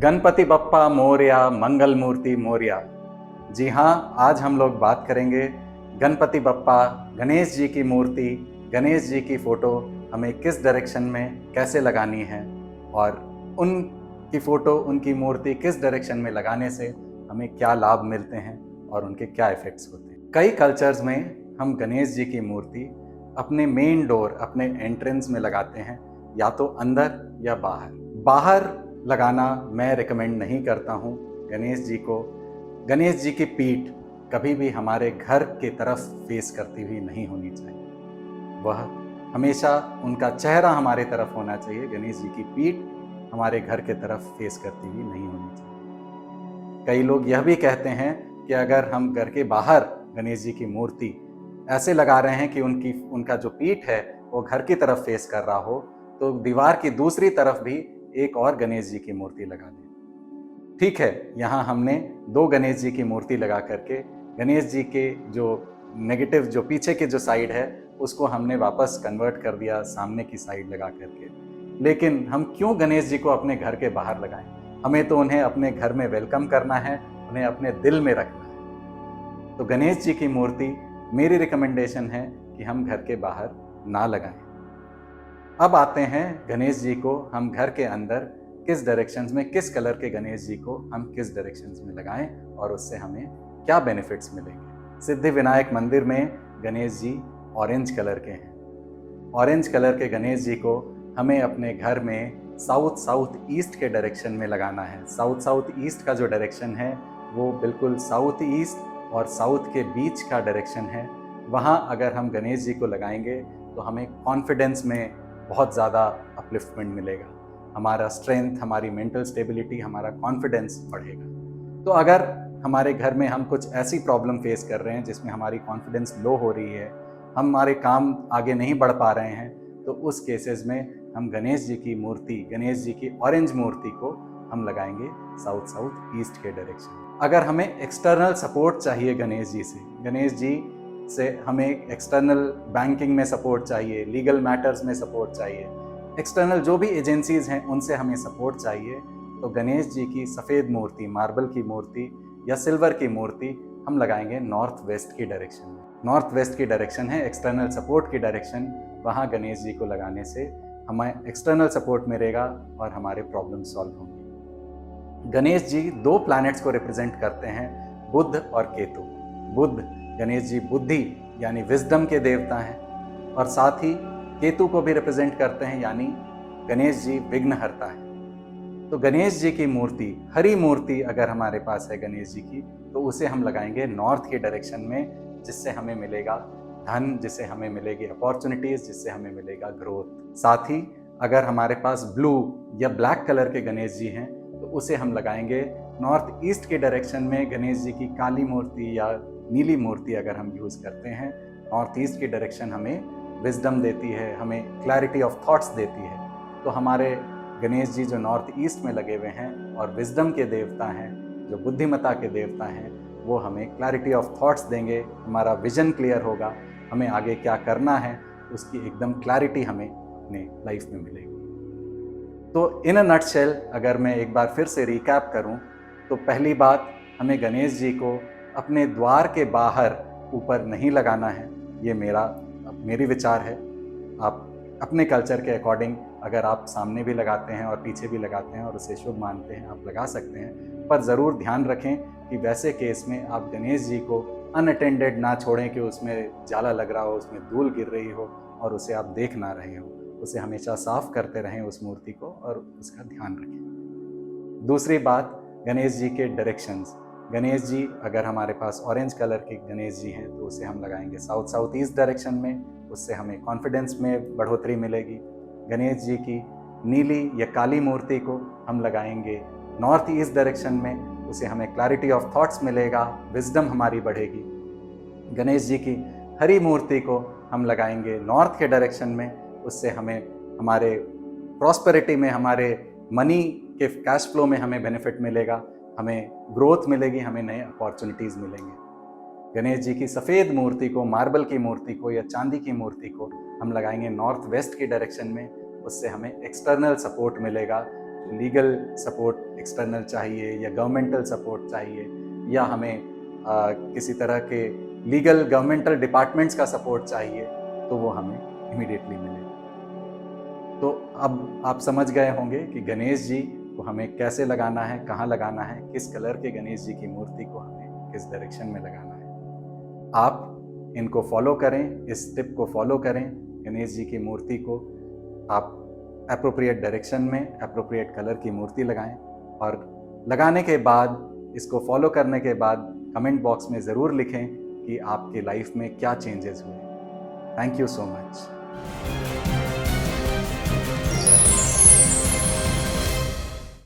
गणपति बप्पा मोरया, मंगल मूर्ति मोरया। जी हाँ, आज हम लोग बात करेंगे गणपति बप्पा, गणेश जी की मूर्ति, गणेश जी की फोटो हमें किस डायरेक्शन में कैसे लगानी है और उनकी फोटो, उनकी मूर्ति किस डायरेक्शन में लगाने से हमें क्या लाभ मिलते हैं और उनके क्या इफेक्ट्स होते हैं। कई कल्चर्स में हम गणेश जी की मूर्ति अपने मेन डोर, अपने एंट्रेंस में लगाते हैं, या तो अंदर या बाहर। बाहर लगाना मैं रिकमेंड नहीं करता हूँ गणेश जी को। गणेश जी की पीठ कभी भी हमारे घर के तरफ फेस करती हुई नहीं होनी चाहिए। वह हमेशा, उनका चेहरा हमारे तरफ होना चाहिए। गणेश जी की पीठ हमारे घर के तरफ फेस करती हुई नहीं होनी चाहिए। कई लोग यह भी कहते हैं कि अगर हम घर के बाहर गणेश जी की मूर्ति ऐसे लगा रहे हैं कि उनका जो पीठ है वो घर की तरफ फेस कर रहा हो, तो दीवार की दूसरी तरफ भी एक और गणेश जी की मूर्ति लगा दें। ठीक है, यहाँ हमने दो गणेश जी की मूर्ति लगा करके गणेश जी के जो नेगेटिव, जो पीछे के जो साइड है, उसको हमने वापस कन्वर्ट कर दिया सामने की साइड लगा करके। लेकिन हम क्यों गणेश जी को अपने घर के बाहर लगाएं? हमें तो उन्हें अपने घर में वेलकम करना है, उन्हें अपने दिल में रखना है। तो गणेश जी की मूर्ति, मेरी रिकमेंडेशन है कि हम घर के बाहर ना लगाएं। अब आते हैं गणेश जी को हम घर के अंदर किस डायरेक्शंस में, किस कलर के गणेश जी को हम किस डायरेक्शंस में लगाएं और उससे हमें क्या बेनिफिट्स मिलेंगे। सिद्धि विनायक मंदिर में गणेश जी ऑरेंज कलर के हैं। ऑरेंज कलर के गणेश जी को हमें अपने घर में साउथ ईस्ट के डायरेक्शन में लगाना है। साउथ ईस्ट का जो डायरेक्शन है वो बिल्कुल साउथ ईस्ट और साउथ के बीच का डायरेक्शन है। वहाँ अगर हम गणेश जी को लगाएंगे तो हमें कॉन्फिडेंस में बहुत ज़्यादा अपलिफ्टमेंट मिलेगा। हमारा स्ट्रेंथ, हमारी मेंटल स्टेबिलिटी, हमारा कॉन्फिडेंस बढ़ेगा। तो अगर हमारे घर में हम कुछ ऐसी प्रॉब्लम फेस कर रहे हैं जिसमें हमारी कॉन्फिडेंस लो हो रही है, हमारे काम आगे नहीं बढ़ पा रहे हैं, तो उस केसेस में हम गणेश जी की मूर्ति, गणेश जी की ऑरेंज मूर्ति को हम लगाएंगे साउथ ईस्ट के डायरेक्शन। अगर हमें एक्सटर्नल सपोर्ट चाहिए गणेश जी से, गणेश जी से हमें एक्सटर्नल बैंकिंग में सपोर्ट चाहिए, लीगल मैटर्स में सपोर्ट चाहिए, एक्सटर्नल जो भी एजेंसीज हैं उनसे हमें सपोर्ट चाहिए, तो गणेश जी की सफ़ेद मूर्ति, मार्बल की मूर्ति या सिल्वर की मूर्ति हम लगाएंगे नॉर्थ वेस्ट की डायरेक्शन में। नॉर्थ वेस्ट की डायरेक्शन है एक्सटर्नल सपोर्ट की डायरेक्शन। वहाँ गणेश जी को लगाने से हमें एक्सटर्नल सपोर्ट मिलेगा और हमारे प्रॉब्लम सॉल्व होंगे। गणेश जी दो प्लैनेट्स को रिप्रेजेंट करते हैं, बुध और केतु। बुध, गणेश जी बुद्धि यानी विजडम के देवता हैं, और साथ ही केतु को भी रिप्रेजेंट करते हैं, यानी गणेश जी विघ्नहर्ता है। तो गणेश जी की मूर्ति, हरी मूर्ति अगर हमारे पास है गणेश जी की, तो उसे हम लगाएंगे नॉर्थ की डायरेक्शन में, जिससे हमें मिलेगा धन, जिससे हमें मिलेगी अपॉर्चुनिटीज, जिससे हमें मिलेगा ग्रोथ। साथ ही अगर हमारे पास ब्लू या ब्लैक कलर के गणेश जी हैं, तो उसे हम लगाएंगे नॉर्थ ईस्ट के डायरेक्शन में। गणेश जी की काली मूर्ति या नीली मूर्ति अगर हम यूज़ करते हैं, नॉर्थ ईस्ट की डायरेक्शन हमें विजडम देती है, हमें क्लैरिटी ऑफ थॉट्स देती है। तो हमारे गणेश जी जो नॉर्थ ईस्ट में लगे हुए हैं और विजडम के देवता हैं, जो बुद्धिमत्ता के देवता हैं, वो हमें क्लैरिटी ऑफ थॉट्स देंगे। हमारा विजन क्लियर होगा, हमें आगे क्या करना है उसकी एकदम क्लैरिटी हमें अपने लाइफ में मिलेगी। तो इन अ नटशेल अगर मैं एक बार फिर से रिकैप करूं, तो पहली बात, हमें गणेश जी को अपने द्वार के बाहर ऊपर नहीं लगाना है। ये मेरी विचार है। आप अपने कल्चर के अकॉर्डिंग, अगर आप सामने भी लगाते हैं और पीछे भी लगाते हैं और उसे शुभ मानते हैं, आप लगा सकते हैं। पर ज़रूर ध्यान रखें कि वैसे केस में आप गणेश जी को अनअटेंडेड ना छोड़ें कि उसमें जाला लग रहा हो, उसमें धूल गिर रही हो और उसे आप देख ना रहे हो। उसे हमेशा साफ करते रहें उस मूर्ति को और उसका ध्यान रखें। दूसरी बात, गणेश जी के डायरेक्शंस। गणेश जी अगर हमारे पास ऑरेंज कलर के गणेश जी हैं, तो उसे हम लगाएंगे साउथ ईस्ट डायरेक्शन में, उससे हमें कॉन्फिडेंस में बढ़ोतरी मिलेगी। गणेश जी की नीली या काली मूर्ति को हम लगाएंगे नॉर्थ ईस्ट डायरेक्शन में, उसे हमें क्लैरिटी ऑफ थॉट्स मिलेगा, विजडम हमारी बढ़ेगी। गणेश जी की हरी मूर्ति को हम लगाएंगे नॉर्थ के डायरेक्शन में, उससे हमें हमारे प्रॉस्पेरिटी में, हमारे मनी के कैश फ्लो में हमें बेनिफिट मिलेगा, हमें ग्रोथ मिलेगी, हमें नए अपॉर्चुनिटीज़ मिलेंगे। गणेश जी की सफ़ेद मूर्ति को, मार्बल की मूर्ति को या चांदी की मूर्ति को हम लगाएंगे नॉर्थ वेस्ट की डायरेक्शन में, उससे हमें एक्सटर्नल सपोर्ट मिलेगा, लीगल सपोर्ट एक्सटर्नल चाहिए या गवर्नमेंटल सपोर्ट चाहिए या हमें किसी तरह के लीगल गवर्नमेंटल डिपार्टमेंट्स का सपोर्ट चाहिए, तो वो हमें इमीडिएटली मिले। तो अब आप समझ गए होंगे कि गणेश जी को हमें कैसे लगाना है, कहाँ लगाना है, किस कलर के गणेश जी की मूर्ति को हमें किस डायरेक्शन में लगाना है। आप इनको फॉलो करें, इस टिप को फॉलो करें। गणेश जी की मूर्ति को आप एप्रोप्रिएट डायरेक्शन में एप्रोप्रिएट कलर की मूर्ति लगाएं और लगाने के बाद, इसको फॉलो करने के बाद कमेंट बॉक्स में ज़रूर लिखें कि आपके लाइफ में क्या चेंजेस हुए। Thank you so much.